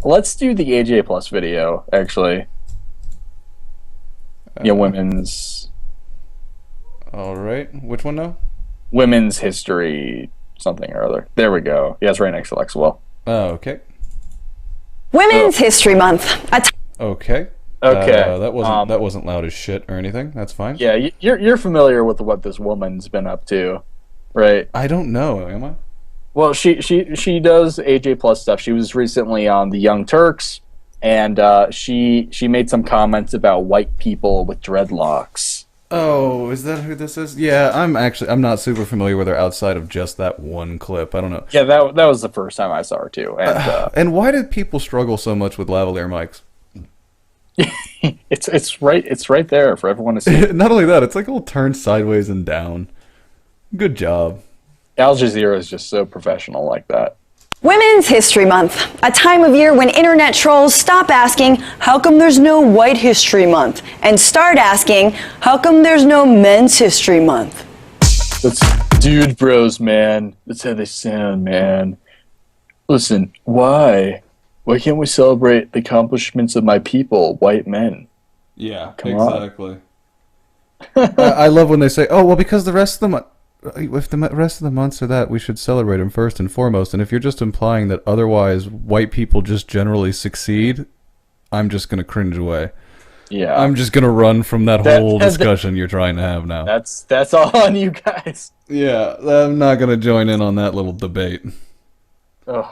Let's do the AJ Plus video, actually. Women's... All right. Which one now? Women's history something or other. There we go. Yeah, it's right next to Lexwell. Oh, okay. Women's History Month. Okay. Okay. That wasn't loud as shit or anything. That's fine. Yeah, you're familiar with what this woman's been up to, right? I don't know. Am I? Well, she does AJ Plus stuff. She was recently on the Young Turks, and she made some comments about white people with dreadlocks. Oh, is that who this is? Yeah, I'm not super familiar with her outside of just that one clip. I don't know. Yeah, that was the first time I saw her too. And why did people struggle so much with lavalier mics? it's right there for everyone to see. Not only that, it's like all turned sideways and down. Good job. Al Jazeera is just so professional like that. Women's History Month, a time of year when internet trolls stop asking, how come there's no White History Month? And start asking, how come there's no Men's History Month? That's dude bros, man. That's how they sound, man. Listen, why? Why can't we celebrate the accomplishments of my people, white men? Yeah, Come exactly. I love when they say, oh, well, because the rest of the month... If the rest of the months are that, we should celebrate them first and foremost. And if you're just implying that otherwise white people just generally succeed, I'm just going to cringe away. Yeah. I'm just going to run from that whole discussion you're trying to have now. That's all on you guys. Yeah, I'm not going to join in on that little debate. Ugh.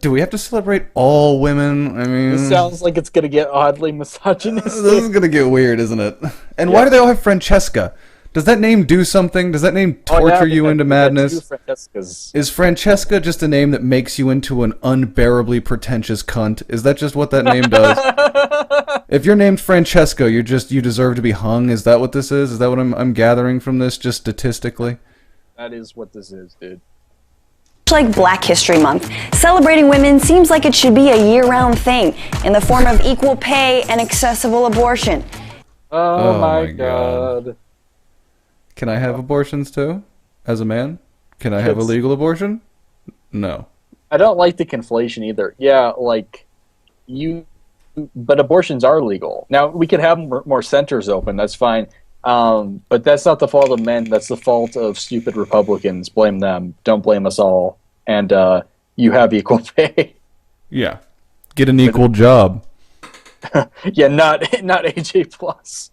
Do we have to celebrate all women? I mean... This sounds like it's going to get oddly misogynistic. This is going to get weird, isn't it? And why do they all have Francesca? Does that name do something? Does that name torture you into madness? Is Francesca just a name that makes you into an unbearably pretentious cunt? Is that just what that name does? If you're named Francesca, you deserve to be hung? Is that what this is? Is that what I'm gathering from this, just statistically? That is what this is, dude. Like Black History Month, celebrating women seems like it should be a year-round thing in the form of equal pay and accessible abortion. Oh my god. Can I have abortions too? As a man? Can I have a legal abortion? No. I don't like the conflation either. Yeah, like, but abortions are legal. Now, we could have more centers open, that's fine. But that's not the fault of men, that's the fault of stupid Republicans. Blame them. Don't blame us all. And you have equal pay. Yeah. Get an equal job. Yeah, not AJ Plus.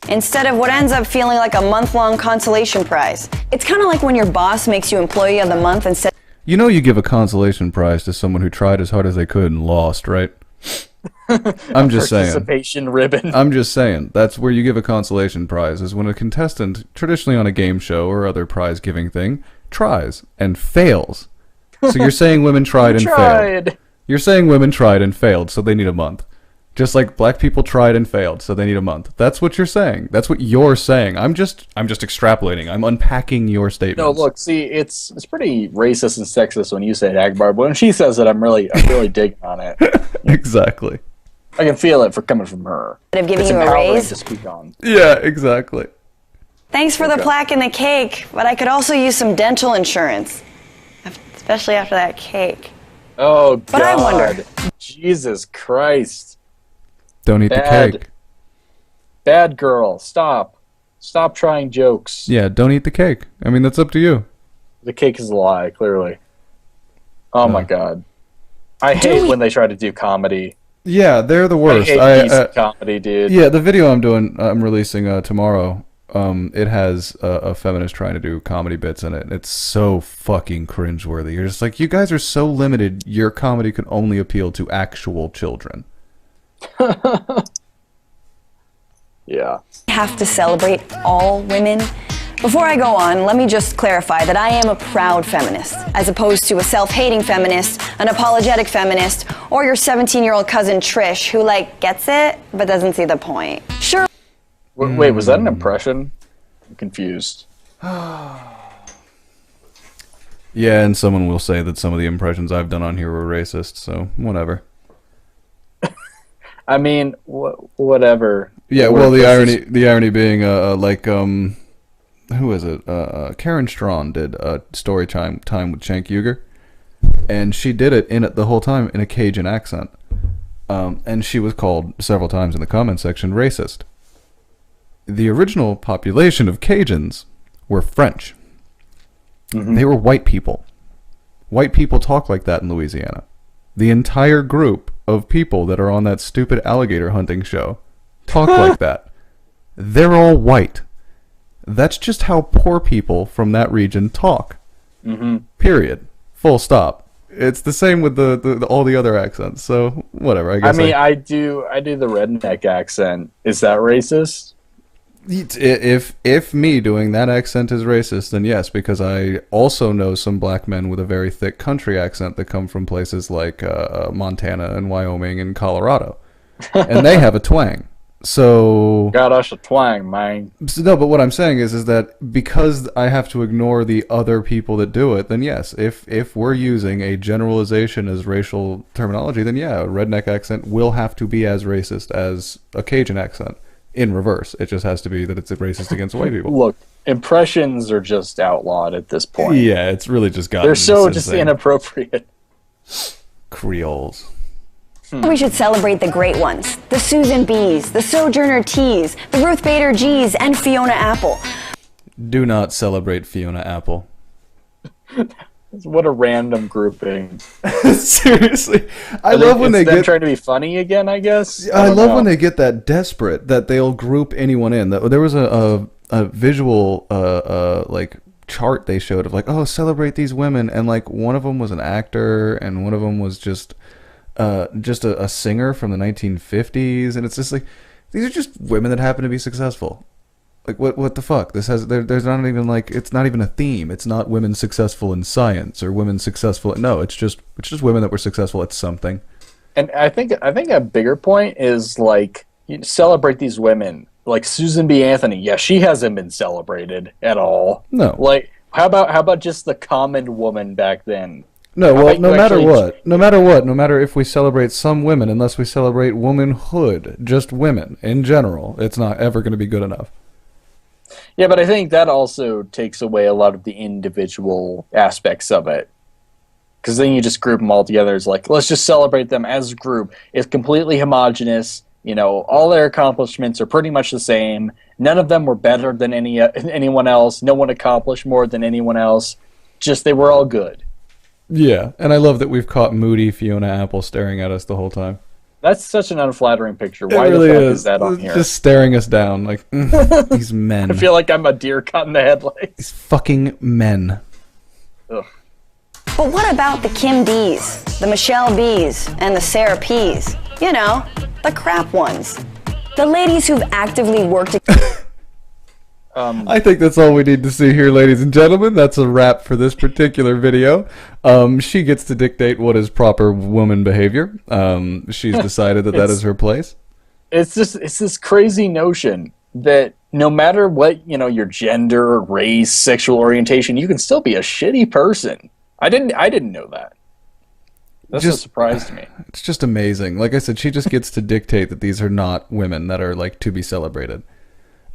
Instead of what ends up feeling like a month-long consolation prize. It's kind of like when your boss makes you Employee of the Month instead. You know you give a consolation prize to someone who tried as hard as they could and lost, right? I'm just saying. Participation ribbon. I'm just saying. That's where you give a consolation prize, is when a contestant, traditionally on a game show or other prize-giving thing, tries and fails. So you're saying women tried and failed. You're saying women tried and failed, so they need a month. Just like black people tried and failed, so they need a month. That's what you're saying. That's what you're saying. I'm just extrapolating. I'm unpacking your statements. No, look, see, it's pretty racist and sexist when you say it, Akbar, but when she says it, I'm really digging on it. Exactly. I can feel it coming from her. Instead of giving you a raise to speak on. Yeah, exactly. Thanks for the plaque and the cake, but I could also use some dental insurance, especially after that cake. Oh, God. But I wonder. Jesus Christ. Don't eat the cake. Bad girl. Stop. Stop trying jokes. Yeah, don't eat the cake. I mean, that's up to you. The cake is a lie, clearly. Oh, my God. I hate when they try to do comedy. Yeah, they're the worst. I hate comedy, dude. Yeah, the video I'm releasing tomorrow, it has a feminist trying to do comedy bits in it. It's so fucking cringeworthy. You're just like, you guys are so limited, your comedy can only appeal to actual children. Yeah. Have to celebrate all women. Before I go on, let me just clarify that I am a proud feminist, as opposed to a self-hating feminist, an apologetic feminist, or your 17-year-old cousin Trish, who, gets it, but doesn't see the point. Sure. Wait, was that an impression? I'm confused. Yeah, and someone will say that some of the impressions I've done on here were racist, so whatever. I mean, whatever. Yeah, well, the irony being, who is it? Karen Strawn did Story Time with Cenk Uygur, and she did it the whole time in a Cajun accent. And she was called several times in the comment section racist. The original population of Cajuns were French. Mm-hmm. They were white people. White people talk like that in Louisiana. The entire group of people that are on that stupid alligator hunting show talk like that. They're all white. That's just how poor people from that region talk. Mm-hmm. Period. Full stop. It's the same with the all the other accents. So whatever. I guess. I do the redneck accent. Is that racist? If me doing that accent is racist, then yes, because I also know some black men with a very thick country accent that come from places like Montana and Wyoming and Colorado, and they have a twang. So got us a twang, man. So, no, but what I'm saying is that because I have to ignore the other people that do it, then yes, if we're using a generalization as racial terminology, then yeah, a redneck accent will have to be as racist as a Cajun accent. In reverse, it just has to be that it's racist against white people. Look, impressions are just outlawed at this point. Yeah, it's really just gotten. They're so just inappropriate. Creoles. We should celebrate the great ones. The Susan B's, the Sojourner T's, the Ruth Bader G's, and Fiona Apple. Do not celebrate Fiona Apple. What a random grouping. Seriously. I love when they get trying to be funny again, I guess. I love when they get that desperate that they'll group anyone in. There was a visual like chart they showed of like, oh, celebrate these women, and like one of them was an actor and one of them was just a singer from the 1950s, and it's just like these are just women that happen to be successful. Like what the fuck? There's not even like, it's not even a theme. It's not women successful in science or women successful. No, it's just women that were successful at something. And I think a bigger point is like, you celebrate these women like Susan B. Anthony. Yeah, she hasn't been celebrated at all. No. Like how about just the common woman back then? No, well, no matter if we celebrate some women, unless we celebrate womanhood, just women in general, it's not ever going to be good enough. Yeah, but I think that also takes away a lot of the individual aspects of it. Because then you just group them all together. It's like, let's just celebrate them as a group. It's completely homogenous. You know, all their accomplishments are pretty much the same. None of them were better than anyone else. No one accomplished more than anyone else. Just they were all good. Yeah, and I love that we've caught moody Fiona Apple staring at us the whole time. That's such an unflattering picture. Why the fuck is that on here? Just staring us down like, these men. I feel like I'm a deer caught in the headlights. These fucking men. Ugh. But what about the Kim D's, the Michelle B's, and the Sarah P's? You know, the crap ones. The ladies who've actively worked... I think that's all we need to see here, ladies and gentlemen. That's a wrap for this particular video. She gets to dictate what is proper woman behavior. She's decided that is her place. It's this crazy notion that no matter what, you know, your gender, race, sexual orientation, you can still be a shitty person. I didn't know that. That's a surprise to me. It's just amazing. Like I said, she just gets to dictate that these are not women that are like to be celebrated.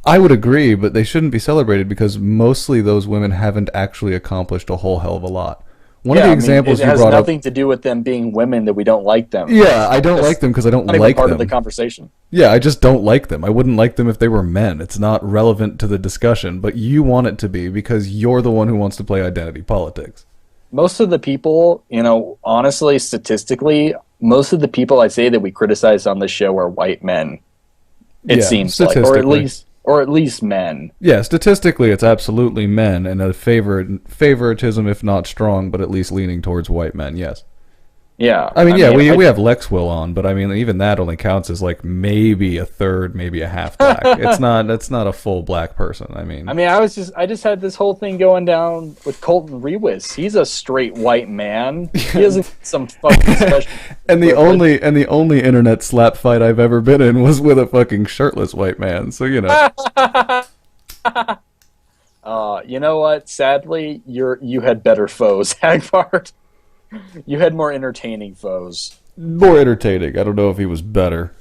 I would agree, but they shouldn't be celebrated because mostly those women haven't actually accomplished a whole hell of a lot. One of the examples you brought up... It has nothing to do with them being women that we don't like them. Yeah, I don't like them because I don't like them. Not even part of the conversation. Yeah, I just don't like them. I wouldn't like them if they were men. It's not relevant to the discussion, but you want it to be because you're the one who wants to play identity politics. Most of the people, you know, honestly, statistically, most of the people I say that we criticize on this show are white men. It seems like, or at least men. Yeah, statistically, it's absolutely men, and a favoritism, if not strong, but at least leaning towards white men. Yes. Yeah. I mean, we have Lexwell on, but I mean, even that only counts as like maybe a third, maybe a half black. That's not a full black person. I mean, I just had this whole thing going down with Colton Rewis. He's a straight white man. He isn't some fucking special. and the only internet slap fight I've ever been in was with a fucking shirtless white man. So you know. You know what? Sadly, you had better foes, Hagford. You had more entertaining foes. More entertaining. I don't know if he was better.